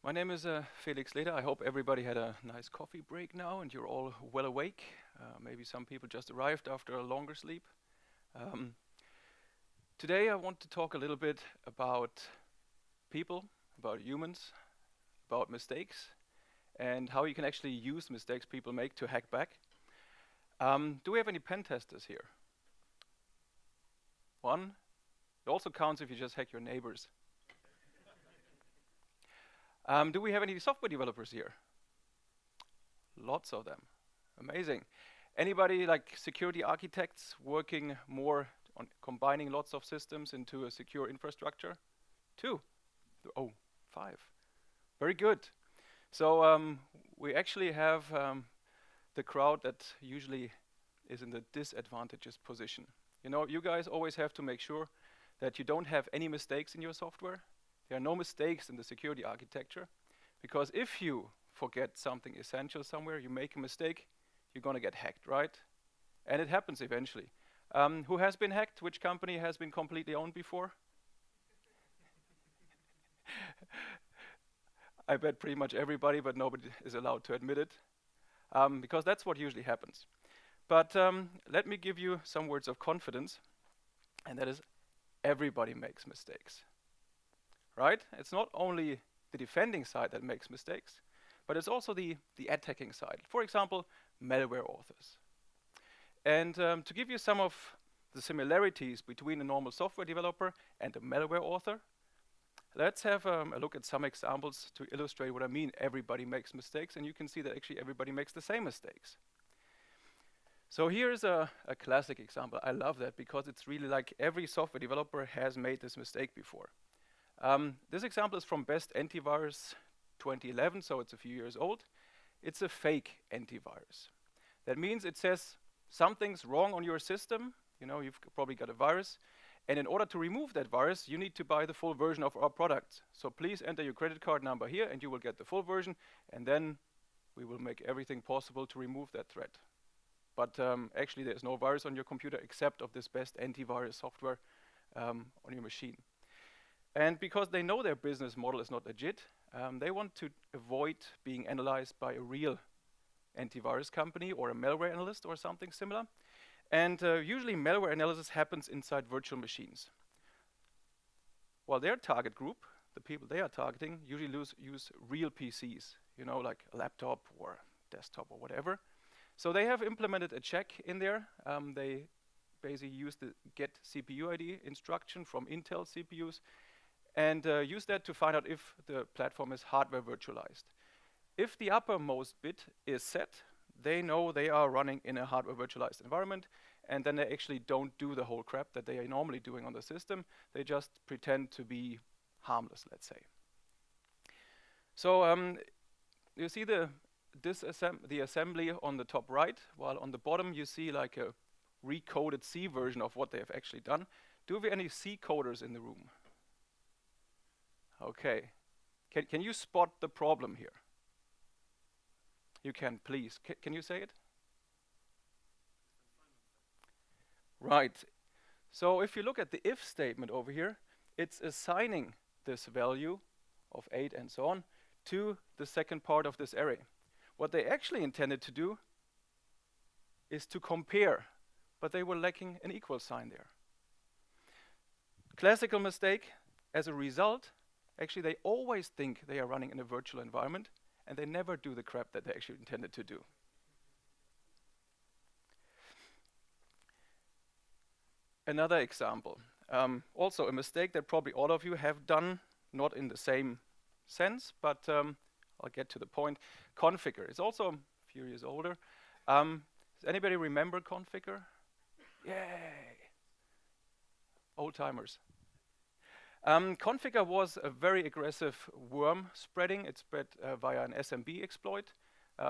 My name is Felix. I hope everybody had a nice coffee break now and you're all well awake. Maybe some people just arrived after a longer sleep. Um, Today I want to talk a little bit about people, about humans, about mistakes, and how you can actually use mistakes people make to hack back. Do we have any pen testers here? One. It also counts if you just hack your neighbors. Do we have any software developers here? Lots of them. Amazing. Anybody like security architects working more on combining lots of systems into a secure infrastructure? 2. Oh, 5. Very good. So we actually have the crowd that usually is in the disadvantageous position. You know, you guys always have to make sure that you don't have any mistakes in your software. There are no mistakes in the security architecture, because if you forget something essential somewhere, you make a mistake, you're going to get hacked, right? And it happens eventually. Who has been hacked? Which company has been completely owned before? I bet pretty much everybody, but nobody is allowed to admit it, because that's what usually happens. But let me give you some words of confidence, and that is everybody makes mistakes, right? It's not only the defending side that makes mistakes, but it's also the attacking side. For example, malware authors. And to give you some of the similarities between a normal software developer and a malware author, let's have a look at some examples to illustrate what I mean. Everybody makes mistakes, and you can see that actually everybody makes the same mistakes. So here's a classic example. I love that because it's really like every software developer has made this mistake before. This example is from Best Antivirus 2011, so it's a few years old. It's a fake antivirus. That means it says something's wrong on your system. You know, you've probably got a virus. And in order to remove that virus, you need to buy the full version of our product. So please enter your credit card number here and you will get the full version. And then we will make everything possible to remove that threat. But actually there's no virus on your computer except of this Best Antivirus software on your machine. And because they know their business model is not legit, they want to avoid being analyzed by a real antivirus company or a malware analyst or something similar. And usually malware analysis happens inside virtual machines. While their target group, the people they are targeting, usually use real PCs, you know, like a laptop or desktop or whatever. So they have implemented a check in there. They basically use the get CPU ID instruction from Intel CPUs and use that to find out if the platform is hardware virtualized. If the uppermost bit is set, they know they are running in a hardware virtualized environment, and then they actually don't do the whole crap that they are normally doing on the system. They just pretend to be harmless, let's say. So you see the assembly on the top right, while on the bottom you see like a recoded C version of what they have actually done. Do we have any C coders in the room? Okay. Can you spot the problem here? You can, please. Can you say it? Right. So if you look at the if statement over here, it's assigning this value of 8 and so on to the second part of this array. What they actually intended to do is to compare, but they were lacking an equal sign there. Classical mistake. As a result, actually they always think they are running in a virtual environment, and they never do the crap that they actually intended to do. Another example, also a mistake that probably all of you have done, not in the same sense, but I'll get to the point. Configure. It's also a few years older. Does anybody remember Configure? Yay! Old timers. Configure was a very aggressive worm spreading. It spread via an SMB exploit,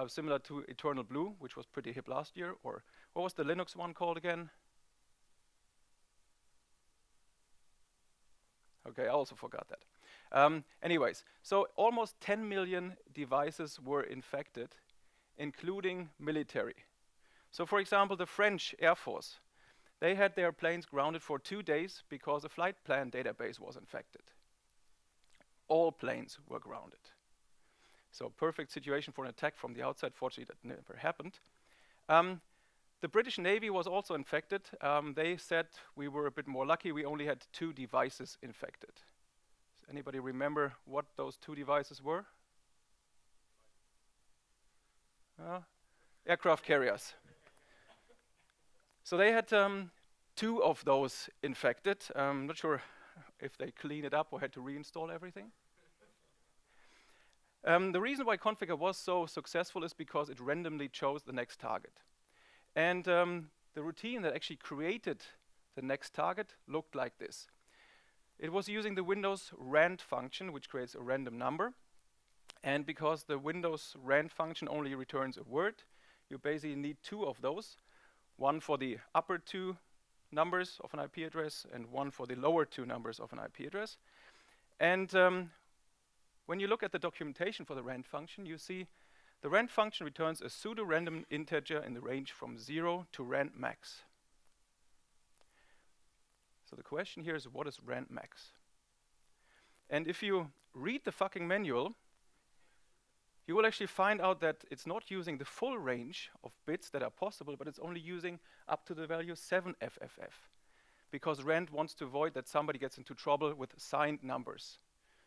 similar to Eternal Blue, which was pretty hip last year. Or what was the Linux one called again? Okay, I also forgot that. Anyways, so almost 10 million devices were infected, including military. So for example, the French Air Force, they had their planes grounded for 2 days because a flight plan database was infected. All planes were grounded. So perfect situation for an attack from the outside. Fortunately, that never happened. The British Navy was also infected. They said we were a bit more lucky. We only had 2 devices infected. Does anybody remember what those 2 devices were? Aircraft carriers. So they had 2 of those infected. I'm not sure if they cleaned it up or had to reinstall everything. The reason why Configure was so successful is because it randomly chose the next target. And the routine that actually created the next target looked like this. It was using the Windows rand function, which creates a random number. And because the Windows rand function only returns a word, you basically need 2 of those. One for the upper 2 numbers of an IP address and one for the lower 2 numbers of an IP address. And when you look at the documentation for the rand function, you see the rand function returns a pseudo-random integer in the range from 0 to rand max. So the question here is, what is rand max? And if you read the fucking manual, you will actually find out that it's not using the full range of bits that are possible, but it's only using up to the value 7FFF, because rand wants to avoid that somebody gets into trouble with signed numbers.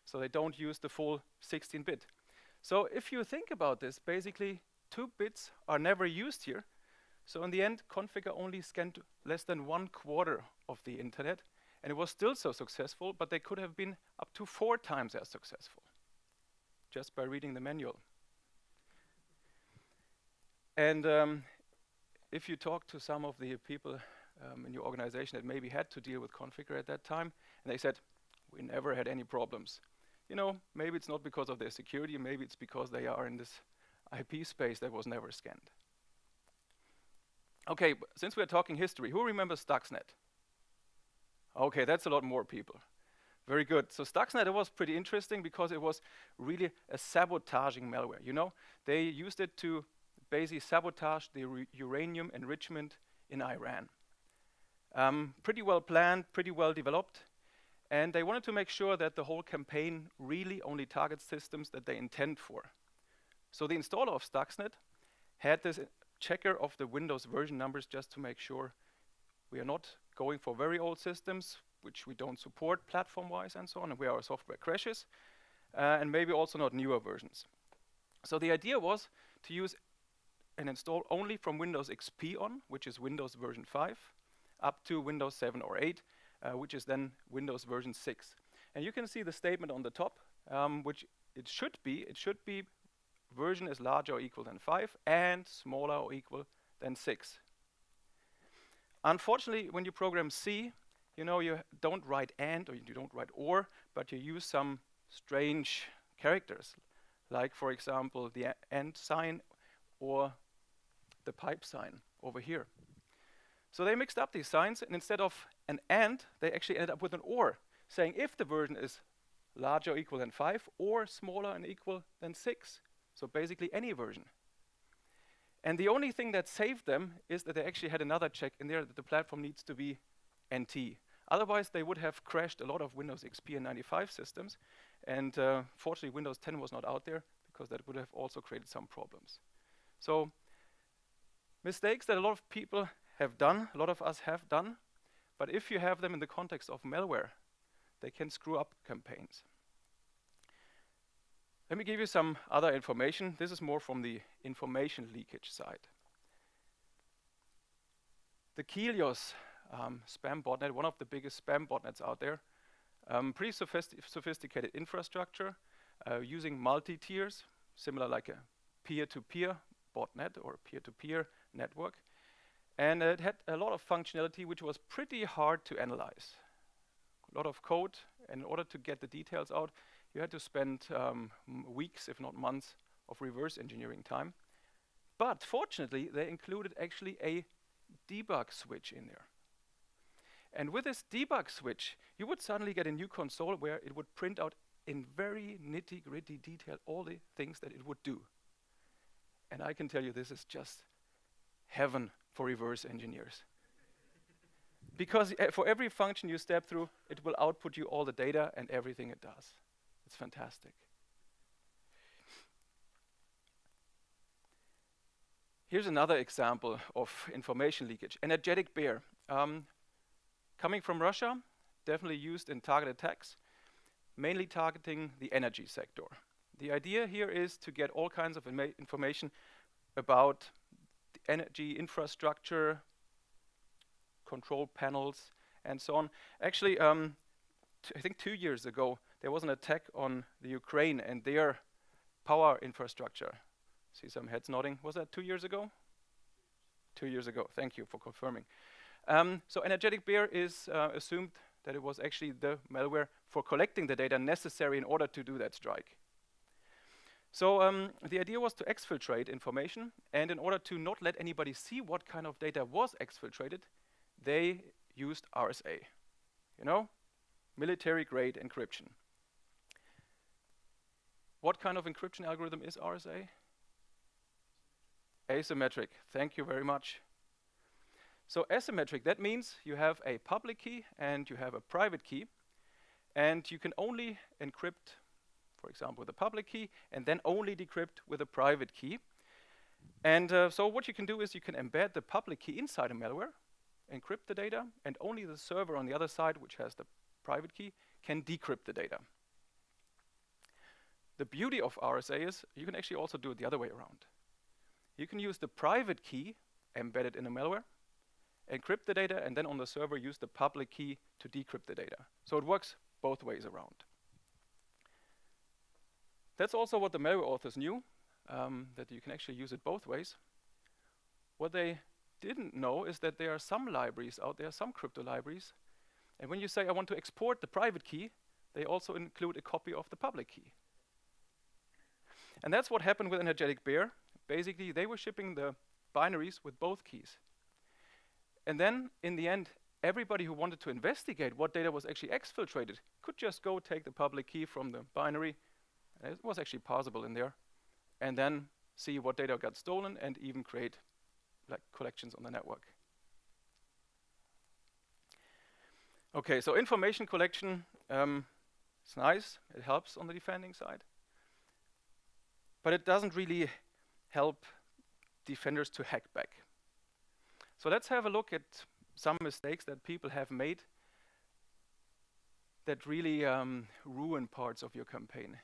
So they don't use the full 16-bit. So if you think about this, basically 2 bits are never used here. So in the end, Configure only scanned less than 1/4 of the internet, and it was still so successful, but they could have been up to 4 times as successful, just by reading the manual. And if you talk to some of the people in your organization that maybe had to deal with Configure at that time, and they said, we never had any problems. You know, maybe it's not because of their security, maybe it's because they are in this IP space that was never scanned. Okay, since we're talking history, who remembers Stuxnet? Okay, that's a lot more people. Very good. So Stuxnet, it was pretty interesting because it was really a sabotaging malware. You know, they used it to basically sabotage the uranium enrichment in Iran. Pretty well planned, pretty well developed. And they wanted to make sure that the whole campaign really only targets systems that they intend for. So the installer of Stuxnet had this checker of the Windows version numbers just to make sure we are not going for very old systems, which we don't support platform-wise and so on, and where our software crashes, and maybe also not newer versions. So the idea was to use and install only from Windows XP on, which is Windows version 5, up to Windows 7 or 8, which is then Windows version 6. And you can see the statement on the top, which it should be version is larger or equal than 5 and smaller or equal than 6. Unfortunately, when you program C, you know, you don't write and or you don't write or, but you use some strange characters, like for example the and sign or the pipe sign over here. So they mixed up these signs, and instead of an and, they actually ended up with an or, saying if the version is larger or equal than 5 or smaller and equal than 6. So basically any version. And the only thing that saved them is that they actually had another check in there that the platform needs to be NT. Otherwise, they would have crashed a lot of Windows XP and 95 systems. And fortunately, Windows 10 was not out there because that would have also created some problems. So mistakes that a lot of people have done, a lot of us have done, but if you have them in the context of malware, they can screw up campaigns. Let me give you some other information. This is more from the information leakage side. The Kiryas spam botnet, one of the biggest spam botnets out there, pretty sophisticated infrastructure, using multi-tiers, similar like a peer-to-peer botnet or peer-to-peer network. And it had a lot of functionality which was pretty hard to analyze. A lot of code, and in order to get the details out, you had to spend weeks, if not months, of reverse engineering time. But fortunately, they included actually a debug switch in there. And with this debug switch, you would suddenly get a new console where it would print out in very nitty-gritty detail all the things that it would do. And I can tell you this is just heaven for reverse engineers. Because for every function you step through, it will output you all the data and everything it does. It's fantastic. Here's another example of information leakage. Energetic bear. Coming from Russia, definitely used in target attacks, mainly targeting the energy sector. The idea here is to get all kinds of information about the energy infrastructure, control panels, and so on. Actually, I think 2 years ago, there was an attack on the Ukraine and their power infrastructure. See some heads nodding. Was that 2 years ago? 2 years ago. Thank you for confirming. So energetic bear is assumed that it was actually the malware for collecting the data necessary in order to do that strike. So the idea was to exfiltrate information, and in order to not let anybody see what kind of data was exfiltrated, they used RSA. You know, military-grade encryption. What kind of encryption algorithm is RSA? Asymmetric. Thank you very much. So asymmetric, that means you have a public key and you have a private key, and you can only encrypt, for example, with a public key, and then only decrypt with a private key. And so what you can do is you can embed the public key inside a malware, encrypt the data, and only the server on the other side, which has the private key, can decrypt the data. The beauty of RSA is you can actually also do it the other way around. You can use the private key embedded in a malware, encrypt the data, and then on the server use the public key to decrypt the data. So it works both ways around. That's also what the malware authors knew, that you can actually use it both ways. What they didn't know is that there are some libraries out there, some crypto libraries, and when you say, I want to export the private key, they also include a copy of the public key. And that's what happened with Energetic Bear. Basically, they were shipping the binaries with both keys. And then, in the end, everybody who wanted to investigate what data was actually exfiltrated could just go take the public key from the binary, and it was actually parsable in there, and then see what data got stolen and even create like collections on the network. Okay, so information collection, it's nice, it helps on the defending side, but it doesn't really help defenders to hack back. So let's have a look at some mistakes that people have made that really ruin parts of your campaign.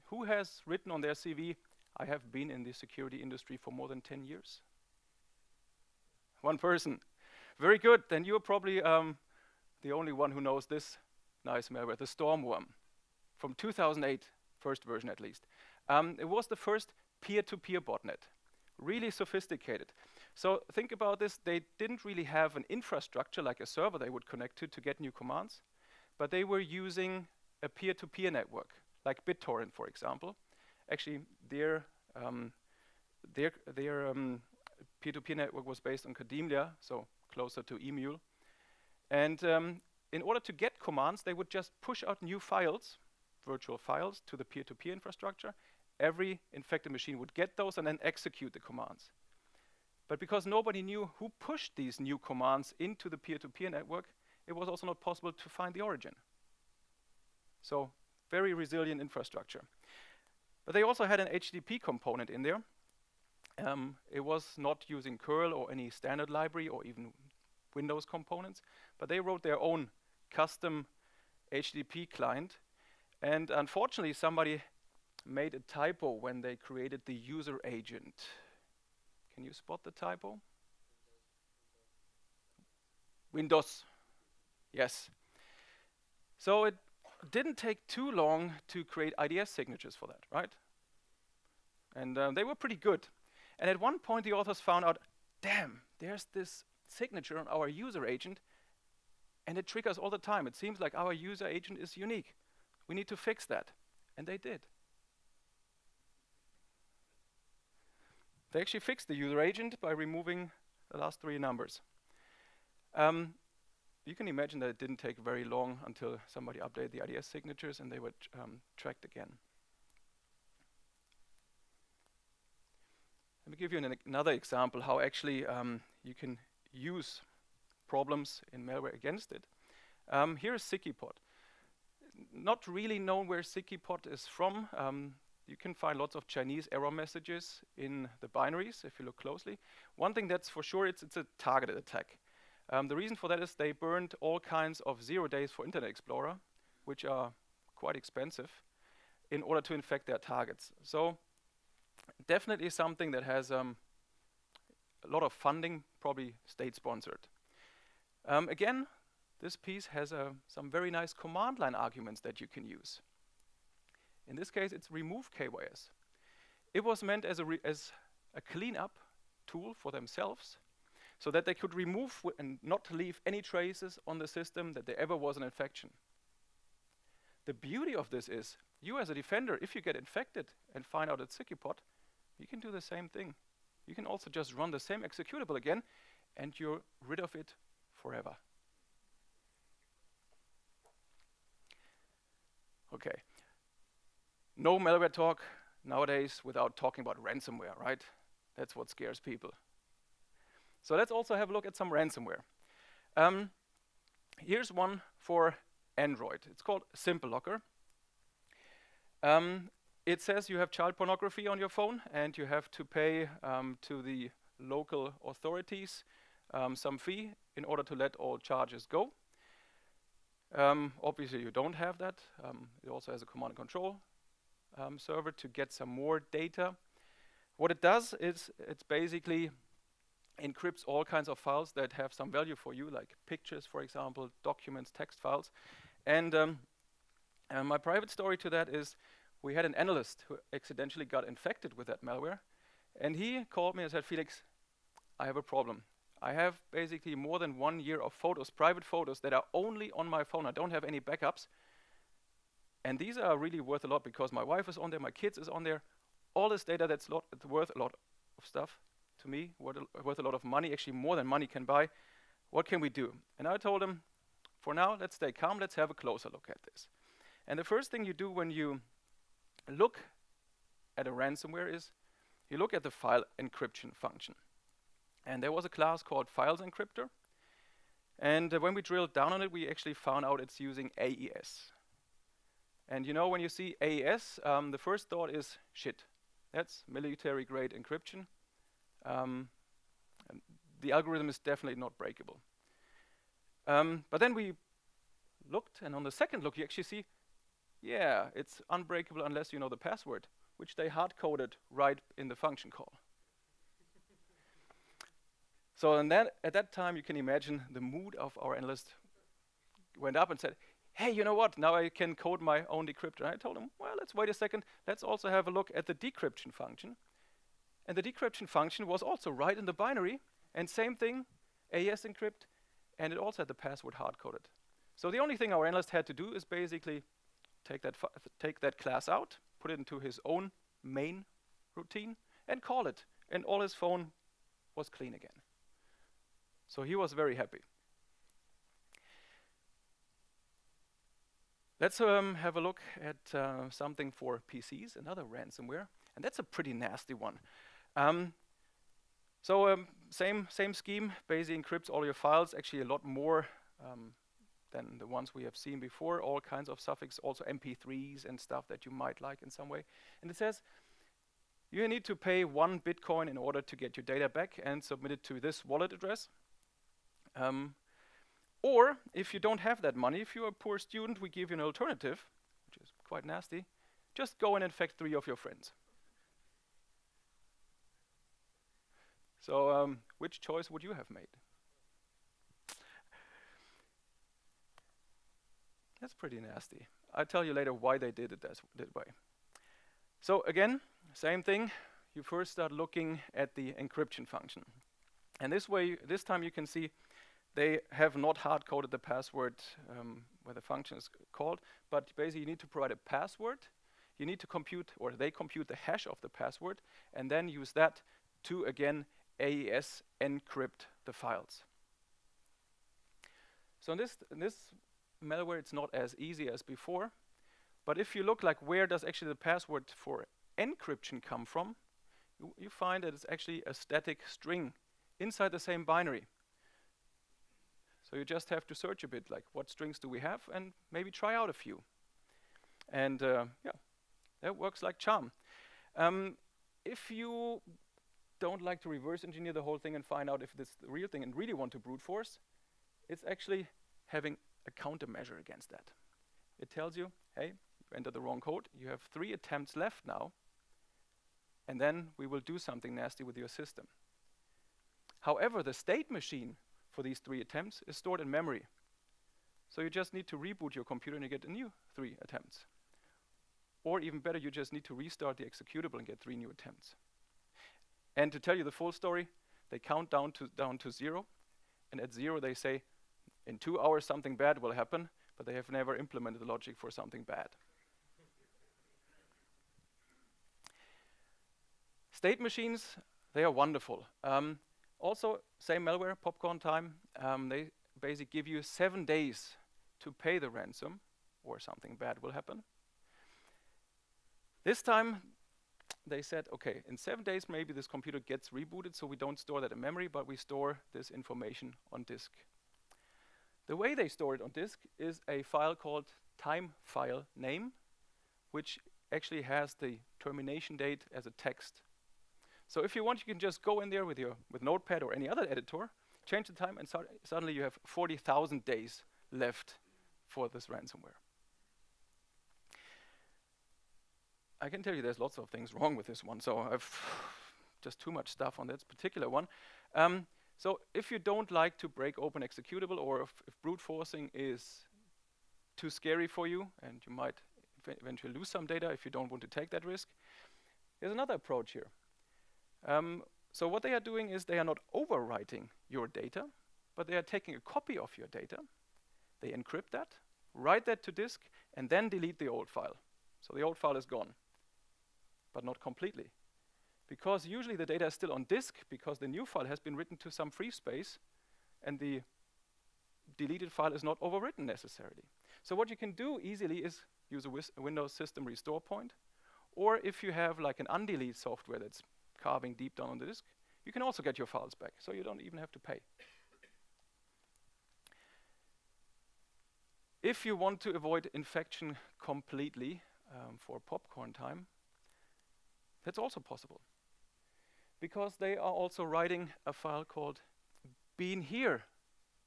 Who has written on their CV, I have been in the security industry for more than 10 years? One person. Very good, then you're probably the only one who knows this nice malware, the Stormworm, from 2008, first version at least. It was the first peer-to-peer botnet, really sophisticated. So think about this, they didn't really have an infrastructure like a server they would connect to get new commands, but they were using a peer-to-peer network, like BitTorrent, for example. Actually, their peer-to-peer network was based on Kademlia, so closer to Emule. And in order to get commands, they would just push out new files, virtual files, to the peer-to-peer infrastructure. Every infected machine would get those and then execute the commands. But because nobody knew who pushed these new commands into the peer-to-peer network, it was also not possible to find the origin. So very resilient infrastructure. But they also had an HTTP component in there. It was not using curl or any standard library or even Windows components, but they wrote their own custom HTTP client. And unfortunately, somebody made a typo when they created the user agent. Can you spot the typo? Windows. Yes. So it didn't take too long to create IDS signatures for that, right? And they were pretty good. And at one point, the authors found out, damn, there's this signature on our user agent, and it triggers all the time. It seems like our user agent is unique. We need to fix that. And they did. They actually fixed the user agent by removing the last 3 numbers. You can imagine that it didn't take very long until somebody updated the IDS signatures and they were tracked again. Let me give you another example how actually you can use problems in malware against it. Here is SickyPod. Not really known where SickyPod is from. you can find lots of Chinese error messages in the binaries if you look closely. One thing that's for sure, it's a targeted attack. The reason for that is they burned all kinds of 0 days for Internet Explorer, which are quite expensive, in order to infect their targets. So definitely something that has a lot of funding, probably state-sponsored. Again, this piece has some very nice command line arguments that you can use. In this case, it's remove KYS. It was meant as a cleanup tool for themselves, so that they could remove and not leave any traces on the system that there ever was an infection. The beauty of this is, you as a defender, if you get infected and find out it's SecUpod, you can do the same thing. You can also just run the same executable again, and you're rid of it forever. Okay. No malware talk nowadays without talking about ransomware, right? That's what scares people. So let's also have a look at some ransomware. Here's one for Android. It's called Simple Locker. It says you have child pornography on your phone and you have to pay to the local authorities some fee in order to let all charges go. Obviously you don't have that. It also has a command and control server to get some more data. What it does is it basically encrypts all kinds of files that have some value for you, like pictures, for example, documents, text files. And my private story to that is we had an analyst who accidentally got infected with that malware. And he called me and said, Felix, I have a problem. I have basically more than 1 year of photos, private photos, that are only on my phone. I don't have any backups. And these are really worth a lot because my wife is on there, my kids is on there. All this data that's worth a lot of stuff to me, worth a lot of money, actually more than money can buy. What can we do? And I told him, for now, let's stay calm, let's have a closer look at this. And the first thing you do when you look at a ransomware is you look at the file encryption function. And there was a class called Files Encryptor. And when we drilled down on it, we actually found out it's using AES. And you know, when you see AES, the first thought is, shit, that's military-grade encryption. And the algorithm is definitely not breakable. But then we looked, and on the second look, you actually see, yeah, it's unbreakable unless you know the password, which they hard-coded right in the function call. So at that time, you can imagine the mood of our analyst went up and said, hey, you know what? Now I can code my own decryptor. And I told him, well, let's wait a second. Let's also have a look at the decryption function. And the decryption function was also right in the binary. And same thing, AES encrypt, and it also had the password hard-coded. So the only thing our analyst had to do is basically take that class out, put it into his own main routine, and call it. And all his phone was clean again. So he was very happy. Let's have a look at something for PCs, another ransomware, and that's a pretty nasty one. Same scheme, basically encrypts all your files, actually a lot more than the ones we have seen before, all kinds of suffix, also MP3s and stuff that you might like in some way. And it says, you need to pay 1 Bitcoin in order to get your data back and submit it to this wallet address. Or if you don't have that money, if you're a poor student, we give you an alternative, which is quite nasty. Just go and infect 3 of your friends. So which choice would you have made? That's pretty nasty. I'll tell you later why they did it that way. So again, same thing. You first start looking at the encryption function. And this time you can see they have not hard-coded the password where the function is called, but basically you need to provide a password. You need to compute, or they compute the hash of the password, and then use that to, again, AES encrypt the files. So in this malware, it's not as easy as before, but if you look like where does actually the password for encryption come from, you find that it's actually a static string inside the same binary. So you just have to search a bit, like what strings do we have, and maybe try out a few. And yeah, that works like charm. If you don't like to reverse engineer the whole thing and find out if this is the real thing and really want to brute force, it's actually having a countermeasure against that. It tells you, hey, you entered the wrong code, you have 3 attempts left now, and then we will do something nasty with your system. However, the state machine for these 3 attempts is stored in memory. So you just need to reboot your computer and you get a new 3 attempts. Or even better, you just need to restart the executable and get 3 new attempts. And to tell you the full story, they count down to 0, and at 0 they say, in 2 hours something bad will happen, but they have never implemented the logic for something bad. State machines, they are wonderful. Also, same malware, popcorn time. They basically give you 7 days to pay the ransom, or something bad will happen. This time, they said, okay, in 7 days maybe this computer gets rebooted, so we don't store that in memory, but we store this information on disk. The way they store it on disk is a file called time file name, which actually has the termination date as a text. So if you want, you can just go in there with Notepad or any other editor, change the time, and suddenly you have 40,000 days left for this ransomware. I can tell you there's lots of things wrong with this one, so I've just too much stuff on this particular one. So if you don't like to break open executable, or if brute forcing is too scary for you, and you might eventually lose some data if you don't want to take that risk, there's another approach here. So what they are doing is they are not overwriting your data, but they are taking a copy of your data. They encrypt that, write that to disk, and then delete the old file. So the old file is gone, but not completely. Because usually the data is still on disk, because the new file has been written to some free space, and the deleted file is not overwritten necessarily. So what you can do easily is use a Windows system restore point, or if you have like an undelete software that's carving deep down on the disk, you can also get your files back, so you don't even have to pay. If you want to avoid infection completely for popcorn time, that's also possible. Because they are also writing a file called been here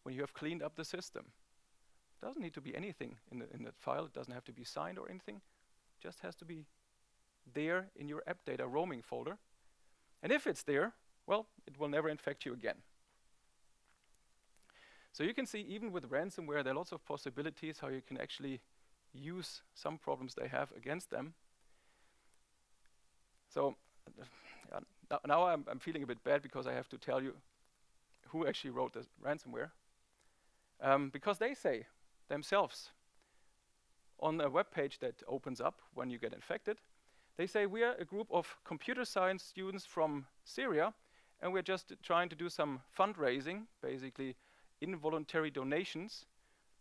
when you have cleaned up the system. It doesn't need to be anything in that file. It doesn't have to be signed or anything. It just has to be there in your app data roaming folder. And if it's there, well, it will never infect you again. So you can see, even with ransomware, there are lots of possibilities how you can actually use some problems they have against them. So now I'm feeling a bit bad because I have to tell you who actually wrote this ransomware. Because they say themselves on a web page that opens up when you get infected, they say, we are a group of computer science students from Syria, and we're just trying to do some fundraising, basically involuntary donations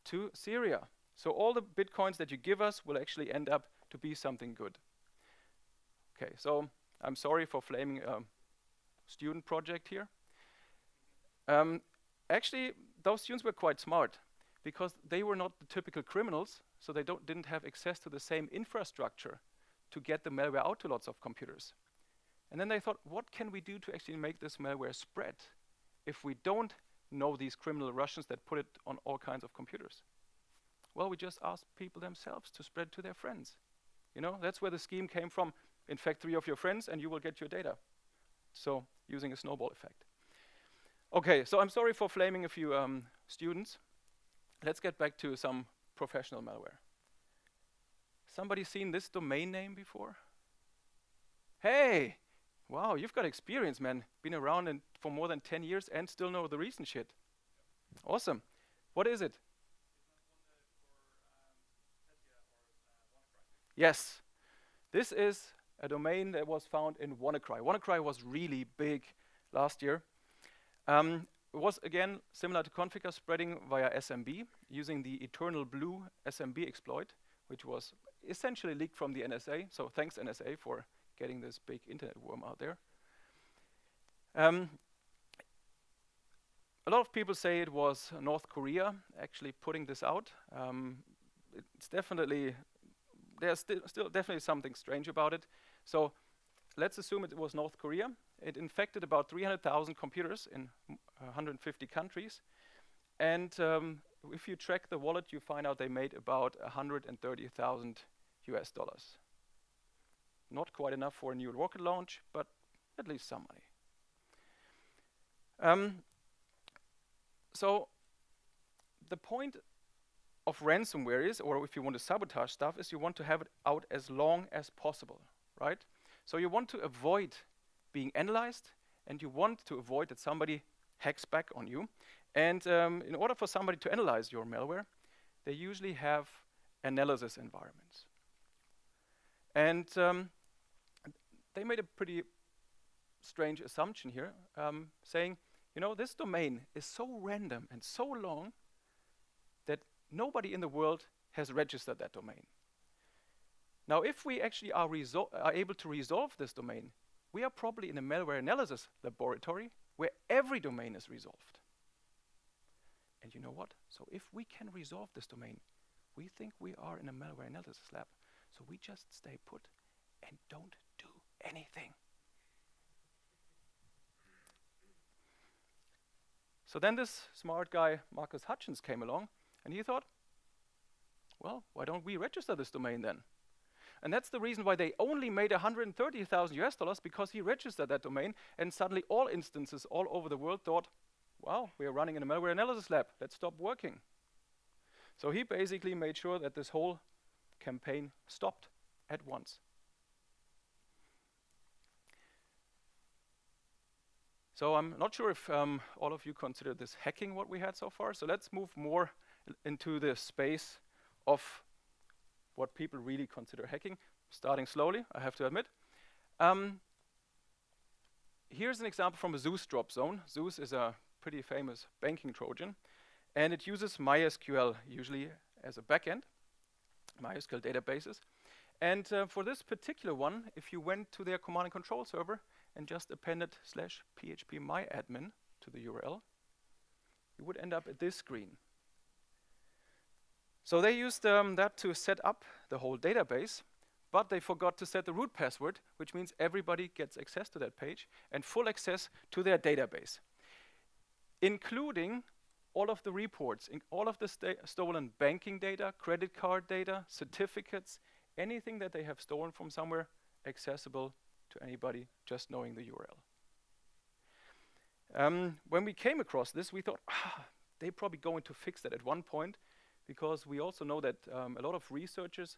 to Syria. So all the bitcoins that you give us will actually end up to be something good. Okay, so I'm sorry for flaming a student project here. Actually, those students were quite smart, because they were not the typical criminals, so they didn't have access to the same infrastructure to get the malware out to lots of computers. And then they thought, what can we do to actually make this malware spread if we don't know these criminal Russians that put it on all kinds of computers? Well, we just asked people themselves to spread to their friends. You know, that's where the scheme came from. Infect 3 of your friends and you will get your data. So, using a snowball effect. Okay, so I'm sorry for flaming a few students. Let's get back to some professional malware. Somebody seen this domain name before? Hey! Wow, you've got experience, man. Been around for more than 10 years and still know the recent shit. Awesome. What is it? Yes. This is a domain that was found in WannaCry. WannaCry was really big last year. It was, again, similar to Configure, spreading via SMB, using the Eternal Blue SMB exploit, which was essentially leaked from the NSA. So thanks, NSA, for getting this big internet worm out there. A lot of people say it was North Korea actually putting this out. It's definitely, there's still definitely something strange about it. So let's assume it was North Korea. It infected about 300,000 computers in 150 countries. And if you track the wallet, you find out they made about 130,000 US dollars. Not quite enough for a new rocket launch, but at least some money. So the point of ransomware is, or if you want to sabotage stuff, is you want to have it out as long as possible, right? So you want to avoid being analyzed, and you want to avoid that somebody hacks back on you. And in order for somebody to analyze your malware, they usually have analysis environments. And they made a pretty strange assumption here, saying, you know, this domain is so random and so long that nobody in the world has registered that domain. Now, if we actually are able to resolve this domain, we are probably in a malware analysis laboratory where every domain is resolved. And you know what? So if we can resolve this domain, we think we are in a malware analysis lab. So we just stay put and don't do anything. So then this smart guy, Marcus Hutchins, came along, and he thought, well, why don't we register this domain then? And that's the reason why they only made 130,000 US dollars, because he registered that domain, and suddenly all instances all over the world thought, wow, we are running in a malware analysis lab, let's stop working. So he basically made sure that this whole campaign stopped at once. So I'm not sure if all of you consider this hacking what we had so far. So let's move more into the space of what people really consider hacking, starting slowly, I have to admit. Here's an example from a Zeus drop zone. Zeus is a pretty famous banking Trojan, and it uses MySQL usually as a backend, MySQL databases. And for this particular one, if you went to their command and control server and just appended /phpMyAdmin to the URL, you would end up at this screen. So they used that to set up the whole database, but they forgot to set the root password, which means everybody gets access to that page and full access to their database, including all of the reports, all of the stolen banking data, credit card data, certificates, anything that they have stolen from somewhere, accessible to anybody just knowing the URL. When we came across this, we thought, they're probably going to fix that at one point, because we also know that a lot of researchers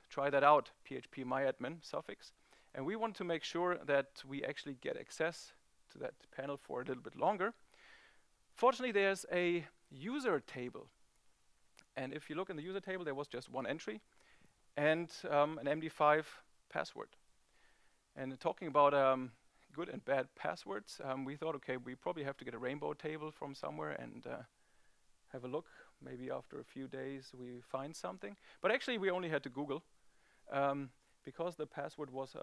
try that out, /phpMyAdmin suffix, and we want to make sure that we actually get access to that panel for a little bit longer. Fortunately, there's a user table, and if you look in the user table, there was just one entry and an MD5 password. And talking about good and bad passwords, we thought, okay, we probably have to get a rainbow table from somewhere and have a look. Maybe after a few days we find something. But actually we only had to Google because the password was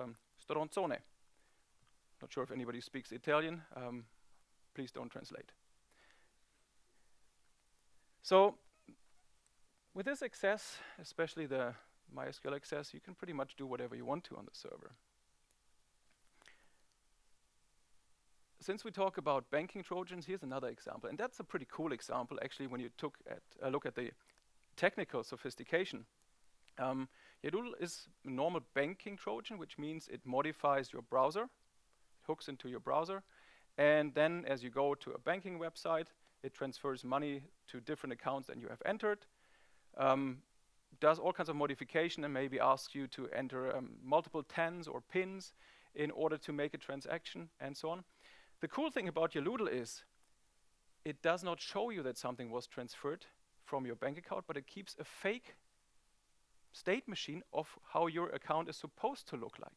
stronzone. Not sure if anybody speaks Italian. Please don't translate. So with this access, especially the MySQL access, you can pretty much do whatever you want to on the server. Since we talk about banking Trojans, here's another example, and that's a pretty cool example actually when you took a look at the technical sophistication. Yadul is a normal banking Trojan, which means it modifies your browser, it hooks into your browser, and then as you go to a banking website, it transfers money to different accounts than you have entered, does all kinds of modification and maybe asks you to enter multiple TANs or PINs in order to make a transaction and so on. The cool thing about Yaludl is it does not show you that something was transferred from your bank account, but it keeps a fake state machine of how your account is supposed to look like.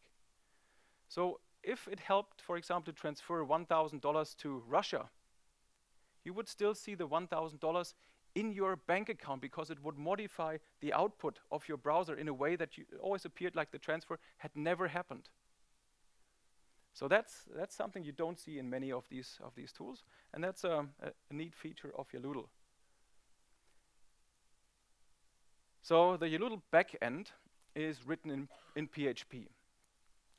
So if it helped, for example, to transfer $1,000 to Russia, you would still see the $1,000 in your bank account because it would modify the output of your browser in a way that it always appeared like the transfer had never happened. So that's something you don't see in many of these tools, and that's a neat feature of Yaludl. So the Yaludl backend is written in PHP,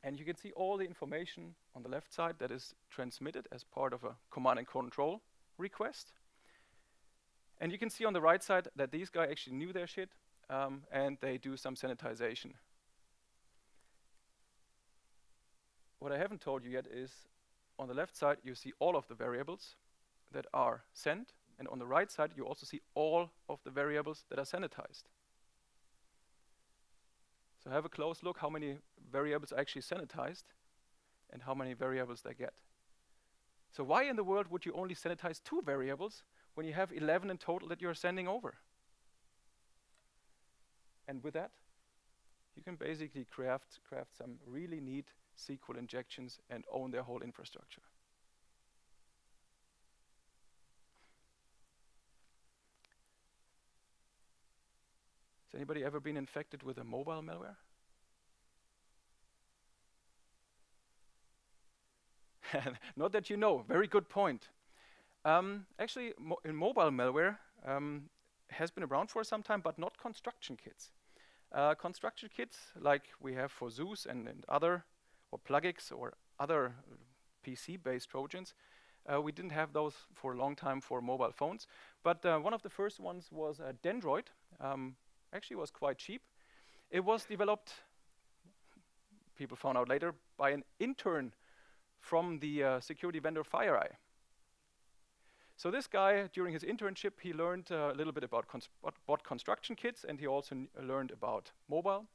And you can see all the information on the left side that is transmitted as part of a command and control request. And you can see on the right side that these guys actually knew their shit, and they do some sanitization. What I haven't told you yet is, on the left side, you see all of the variables that are sent, and on the right side, you also see all of the variables that are sanitized. So have a close look how many variables are actually sanitized and how many variables they get. So why in the world would you only sanitize 2 variables when you have 11 in total that you're sending over? And with that, you can basically craft some really neat SQL injections and own their whole infrastructure. Has anybody ever been infected with a mobile malware? Not that you know, very good point. Actually, in mobile malware has been around for some time, but not construction kits. Construction kits, like we have for Zeus and other, or plugins or other PC-based Trojans, we didn't have those for a long time for mobile phones. But one of the first ones was Dendroid. Actually was quite cheap. It was developed, people found out later, by an intern from the security vendor FireEye. So this guy, during his internship, he learned a little bit about bot construction kits, and he also learned about mobile.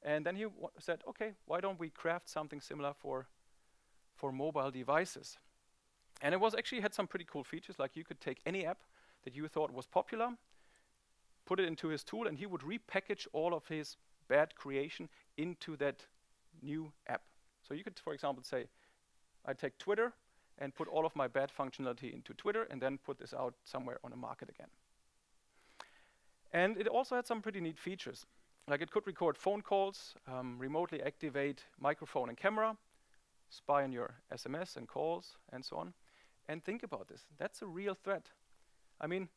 And then he said, okay, why don't we craft something similar for mobile devices? And it was actually had some pretty cool features, like you could take any app that you thought was popular, put it into his tool, and he would repackage all of his bad creation into that new app. So you could, for example, say, I take Twitter and put all of my bad functionality into Twitter and then put this out somewhere on the market again. And it also had some pretty neat features. Like it could record phone calls, remotely activate microphone and camera, spy on your SMS and calls, and so on. And think about this, that's a real threat. I mean,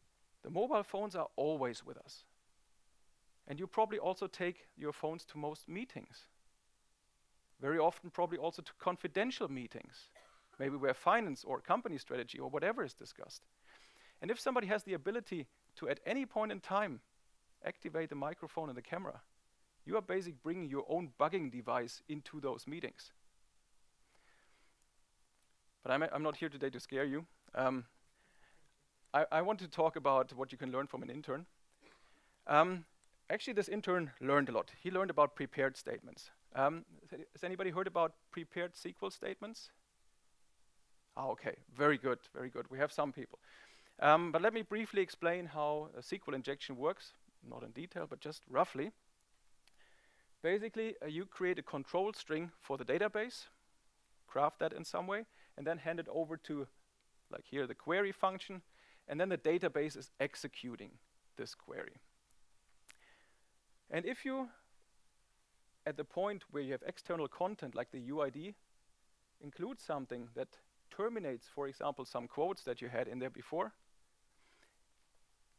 the mobile phones are always with us. And you probably also take your phones to most meetings. Very often probably also to confidential meetings, maybe where finance or company strategy or whatever is discussed. And if somebody has the ability to, at any point in time, activate the microphone and the camera, you are basically bringing your own bugging device into those meetings. But I'm not here today to scare you. I want to talk about what you can learn from an intern. Actually, this intern learned a lot. He learned about prepared statements. Has anybody heard about prepared SQL statements? Oh, okay, very good, very good. We have some people. But let me briefly explain how a SQL injection works, not in detail, but just roughly. Basically, you create a control string for the database, craft that in some way, and then hand it over to, like here, the query function, and then the database is executing this query. And if you, at the point where you have external content, like the UID, include something that terminates, for example, some quotes that you had in there before,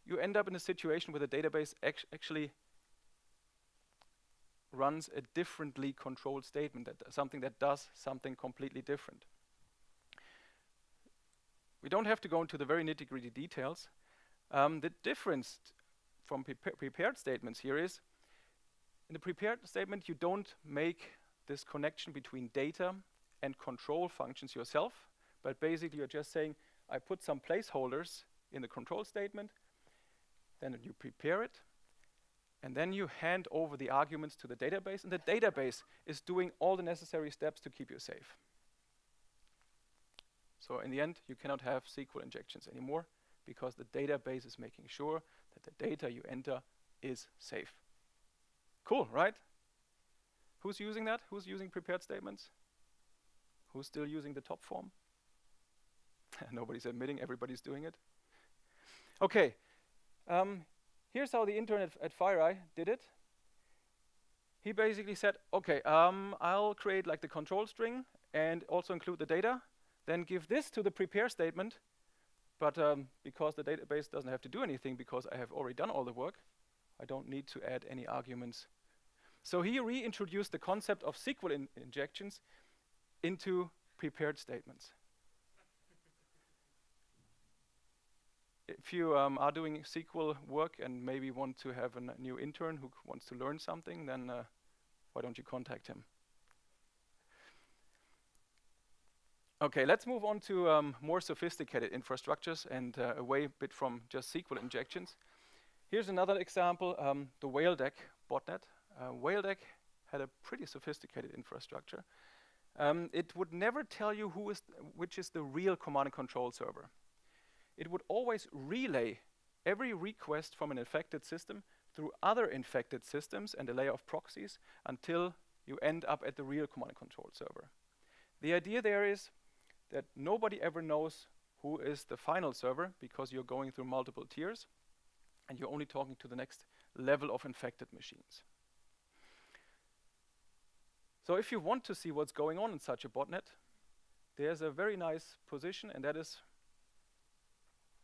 you end up in a situation where the database actually runs a differently controlled statement, something that does something completely different. We don't have to go into the very nitty-gritty details. The difference from prepared statements here is, in the prepared statement, you don't make this connection between data and control functions yourself, but basically you're just saying, I put some placeholders in the control statement, then you prepare it, and then you hand over the arguments to the database, and the database is doing all the necessary steps to keep you safe. So in the end, you cannot have SQL injections anymore, because the database is making sure that the data you enter is safe. Cool, right? Who's using that? Who's using prepared statements? Who's still using the top form? Nobody's admitting, everybody's doing it. Okay, here's how the intern at FireEye did it. He basically said, okay, I'll create like the control string and also include the data, then give this to the prepare statement, but because the database doesn't have to do anything because I have already done all the work, I don't need to add any arguments. So he reintroduced the concept of SQL injections into prepared statements. If you are doing SQL work and maybe want to have a new intern who wants to learn something, then why don't you contact him? Okay, let's move on to more sophisticated infrastructures and away a bit from just SQL injections. Here's another example, the Whaledeck botnet. Whaledeck had a pretty sophisticated infrastructure. It would never tell you which is the real command and control server. It would always relay every request from an infected system through other infected systems and a layer of proxies until you end up at the real command and control server. The idea there is that nobody ever knows who is the final server because you're going through multiple tiers and you're only talking to the next level of infected machines. So if you want to see what's going on in such a botnet, there's a very nice position, and that is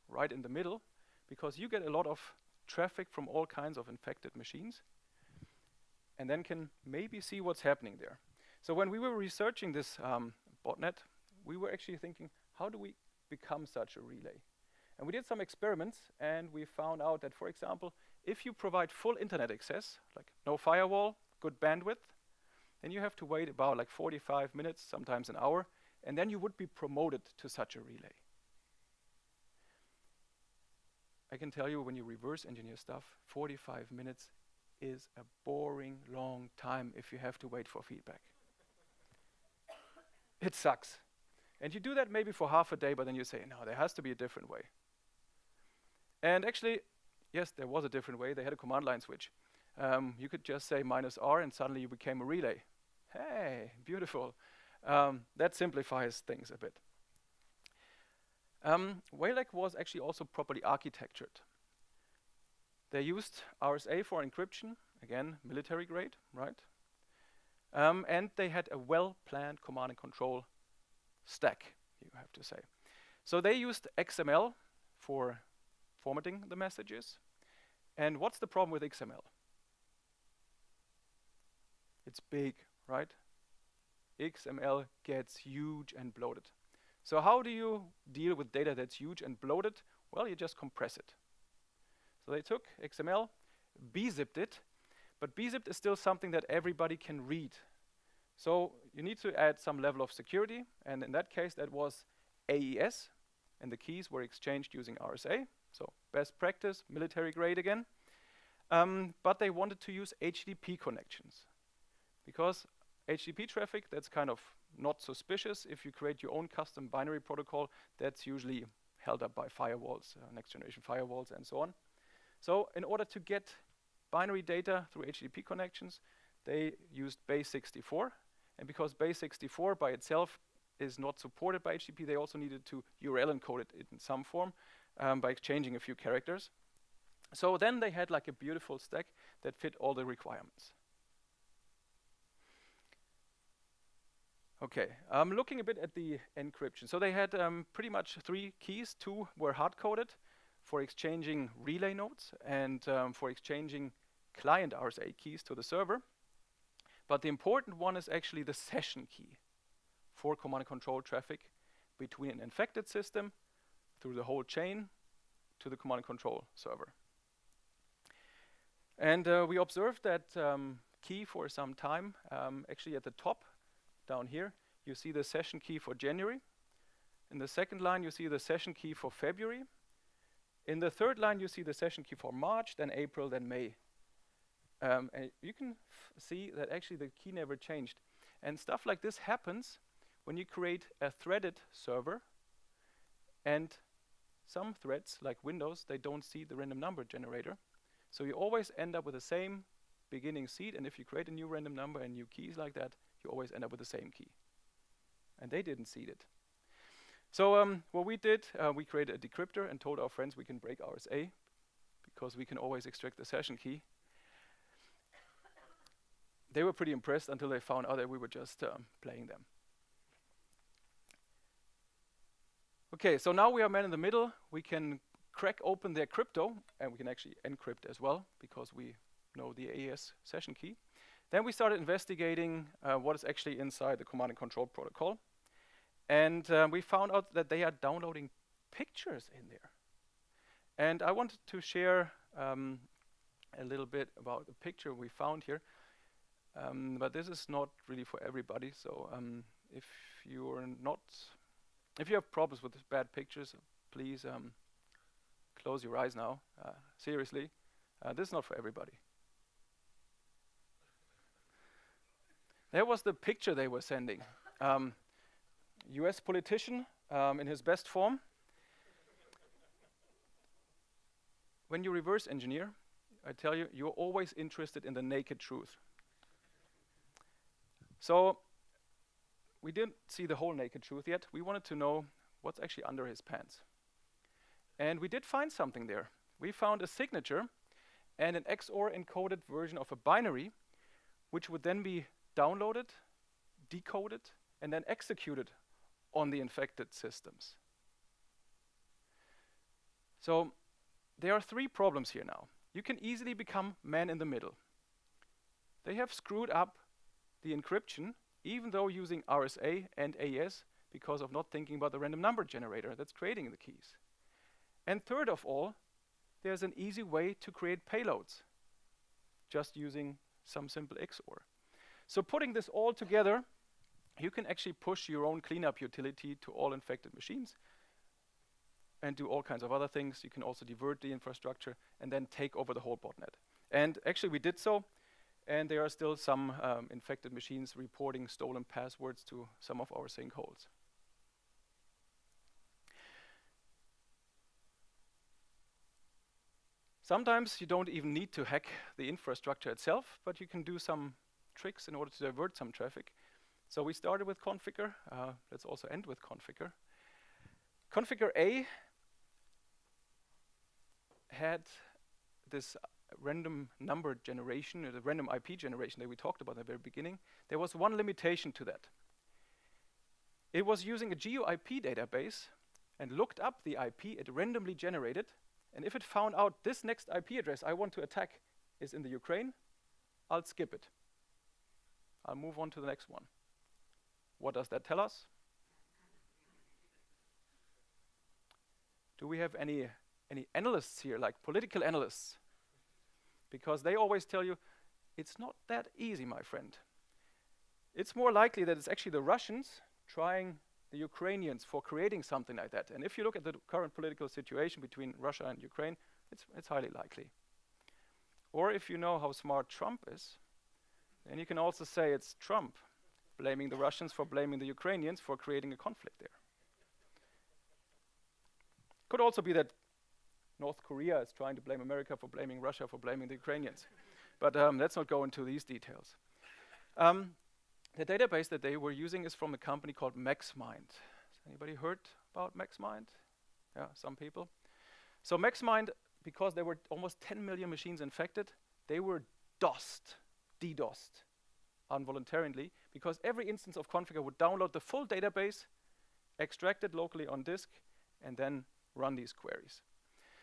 right in the middle, because you get a lot of traffic from all kinds of infected machines and then can maybe see what's happening there. So when we were researching this botnet, we were actually thinking, how do we become such a relay? And we did some experiments, and we found out that, for example, if you provide full internet access, like no firewall, good bandwidth, then you have to wait about like 45 minutes, sometimes an hour, and then you would be promoted to such a relay. I can tell you, when you reverse engineer stuff, 45 minutes is a boring long time if you have to wait for feedback. It sucks. And you do that maybe for half a day, but then you say, no, there has to be a different way. And actually, yes, there was a different way. They had a command line switch. You could just say -R and suddenly you became a relay. Hey, beautiful. That simplifies things a bit. Whaledeck was actually also properly architectured. They used RSA for encryption, again, military grade, right? And they had a well-planned command and control stack, you have to say. So they used XML for formatting the messages. And what's the problem with XML? It's big, right? XML gets huge and bloated. So how do you deal with data that's huge and bloated? Well, you just compress it. So they took XML, bzipped it, but bzipped is still something that everybody can read. So you need to add some level of security, and in that case that was AES, and the keys were exchanged using RSA. So best practice, military grade again. But they wanted to use HTTP connections, because HTTP traffic, that's kind of not suspicious. If you create your own custom binary protocol, that's usually held up by firewalls, next generation firewalls and so on. So in order to get binary data through HTTP connections, they used base64. And because base64 by itself is not supported by HTTP, they also needed to URL encode it in some form by exchanging a few characters. So then they had like a beautiful stack that fit all the requirements. Okay, looking a bit at the encryption. So they had pretty much 3 keys. 2 were hard-coded for exchanging relay nodes and for exchanging client RSA keys to the server. But the important one is actually the session key for command and control traffic between an infected system through the whole chain to the command and control server. And we observed that key for some time. Actually at the top down here, you see the session key for January. In the second line, you see the session key for February. In the third line, you see the session key for March, then April, then May. And you can see that actually the key never changed. And stuff like this happens when you create a threaded server, and some threads, like Windows, they don't see the random number generator. So you always end up with the same beginning seed, and if you create a new random number and new keys like that, you always end up with the same key. And they didn't seed it. So what we did, we created a decryptor and told our friends we can break RSA because we can always extract the session key. They were pretty impressed until they found out that we were just playing them. Okay, so now we are man in the middle. We can crack open their crypto, and we can actually encrypt as well because we know the AES session key. Then we started investigating what is actually inside the command and control protocol. And we found out that they are downloading pictures in there. And I wanted to share a little bit about the picture we found here. But this is not really for everybody. So if you have problems with bad pictures, please close your eyes now. Seriously, this is not for everybody. There was the picture they were sending. US politician in his best form. When you reverse engineer, I tell you, you're always interested in the naked truth. So we didn't see the whole naked truth yet. We wanted to know what's actually under his pants. And we did find something there. We found a signature and an XOR encoded version of a binary, which would then be downloaded, decoded, and then executed on the infected systems. So there are 3 problems here now. You can easily become man in the middle. They have screwed up the encryption, even though using RSA and AES, because of not thinking about the random number generator that's creating the keys. And third of all, there's an easy way to create payloads, just using some simple XOR. So putting this all together, you can actually push your own cleanup utility to all infected machines and do all kinds of other things. You can also divert the infrastructure and then take over the whole botnet. And actually we did so, and there are still some infected machines reporting stolen passwords to some of our sinkholes. Sometimes you don't even need to hack the infrastructure itself, but you can do some tricks in order to divert some traffic. So we started with configure. Let's also end with configure. Configure A had this random number generation, or the random IP generation that we talked about at the very beginning. There was one limitation to that. It was using a GeoIP database and looked up the IP it randomly generated. And if it found out this next IP address I want to attack is in the Ukraine, I'll skip it. I'll move on to the next one. What does that tell us? Do we have any analysts here, like political analysts? Because they always tell you, it's not that easy, my friend. It's more likely that it's actually the Russians trying the Ukrainians for creating something like that. And if you look at the current political situation between Russia and Ukraine, it's highly likely. Or if you know how smart Trump is, then you can also say it's Trump blaming the Russians for blaming the Ukrainians for creating a conflict there. Could also be that North Korea is trying to blame America for blaming Russia for blaming the Ukrainians. But let's not go into these details. The database that they were using is from a company called MaxMind. Has anybody heard about MaxMind? Yeah, some people. So MaxMind, because there were almost 10 million machines infected, they were DDoSed involuntarily, because every instance of configure would download the full database, extract it locally on disk, and then run these queries.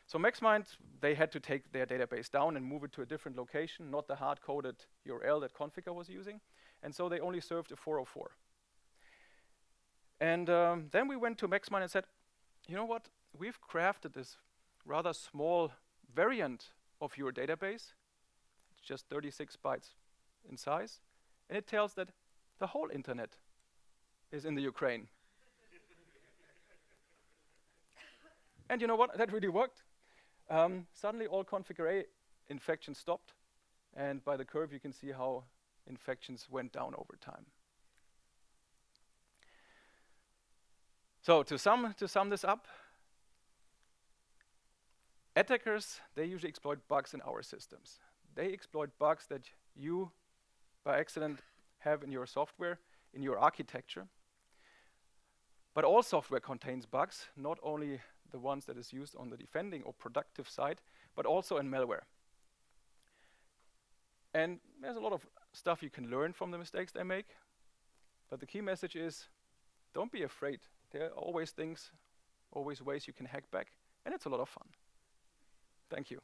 So MaxMind, they had to take their database down and move it to a different location, not the hard-coded URL that configure was using. And so they only served a 404. And then we went to MaxMind and said, you know what? We've crafted this rather small variant of your database. It's just 36 bytes in size. And it tells that the whole internet is in the Ukraine. And you know what? That really worked. Suddenly all configure A infections stopped. And by the curve, you can see how infections went down over time. So to sum this up, attackers, they usually exploit bugs in our systems. They exploit bugs that you, by accident, have in your software, in your architecture. But all software contains bugs, not only the ones that is used on the defending or productive side, but also in malware. And there's a lot of stuff you can learn from the mistakes they make. But the key message is, don't be afraid. There are always things, always ways you can hack back, and it's a lot of fun. Thank you.